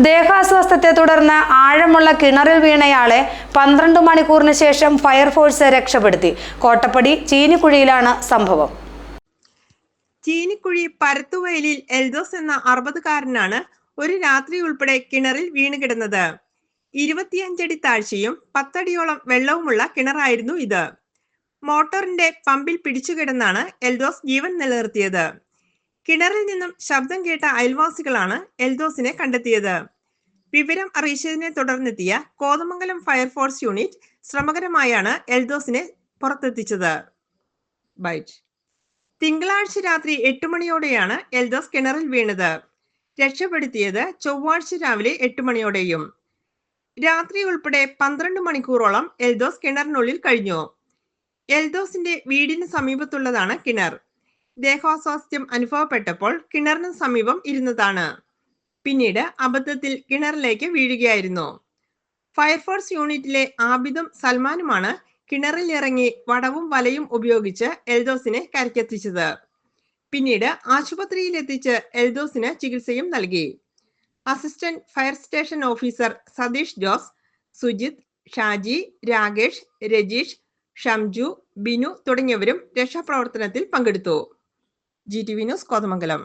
ദേഹാസ്വാസ്ഥ്യത്തെ തുടർന്ന് ആഴമുള്ള കിണറിൽ വീണയാളെ 12 മണിക്കൂറിന് ശേഷം ഫയർഫോഴ്സ് രക്ഷപ്പെടുത്തി. കോട്ടപ്പടി ചീനിക്കുഴിയിലാണ് സംഭവം. ചീനിക്കുഴി പരത്തുവയലിൽ എൽദോസ് എന്ന 60-കാരനാണ് ഒരു രാത്രി ഉൾപ്പെടെ കിണറിൽ വീണുകിടന്നത്. 25 അടി താഴ്ചയും 10 അടിയോളം വെള്ളവുമുള്ള കിണറായിരുന്നു ഇത്. മോട്ടോറിന്റെ പമ്പിൽ പിടിച്ചുകിടന്നാണ് എൽദോസ് ജീവൻ നിലനിർത്തിയത്. കിണറിൽ നിന്നും ശബ്ദം കേട്ട അയൽവാസികളാണ് എൽദോസിനെ കണ്ടെത്തിയത്. വിവരം അറിയിച്ചതിനെ തുടർന്നെത്തിയ കോതമംഗലം ഫയർഫോഴ്സ് യൂണിറ്റ് ശ്രമകരമായാണ് എൽദോസിനെ പുറത്തെത്തിച്ചത്. തിങ്കളാഴ്ച രാത്രി 8 മണിയോടെയാണ് എൽദോസ് കിണറിൽ വീണത്. രക്ഷപ്പെടുത്തിയത് ചൊവ്വാഴ്ച രാവിലെ 8 മണിയോടെയും. രാത്രി ഉൾപ്പെടെ 12 മണിക്കൂറോളം എൽദോസ് കിണറിനുള്ളിൽ കഴിഞ്ഞു. എൽദോസിന്റെ വീടിന് സമീപത്തുള്ളതാണ് കിണർ. ദേഹാസ്വാസ്ഥ്യം അനുഭവപ്പെട്ടപ്പോൾ കിണറിന് സമീപം ഇരുന്നതാണ്. പിന്നീട് അബദ്ധത്തിൽ കിണറിലേക്ക് വീഴുകയായിരുന്നു. ഫയർഫോഴ്സ് യൂണിറ്റിലെ ആബിദും സൽമാനുമാണ് കിണറിൽ ഇറങ്ങി വടവും വലയും ഉപയോഗിച്ച് എൽദോസിനെ കരക്കെത്തിച്ചത്. പിന്നീട് ആശുപത്രിയിൽ എത്തിച്ച് എൽദോസിന് ചികിത്സയും നൽകി. Assistant fire station officer Satheesh Jose, Sujith, Shaji, Rakesh, Rajeesh, Shamju, Binu തുടങ്ങിയവരും രക്ഷാപ്രവർത്തനത്തിൽ പങ്കെടുത്തു. GTV news Kothamangalam.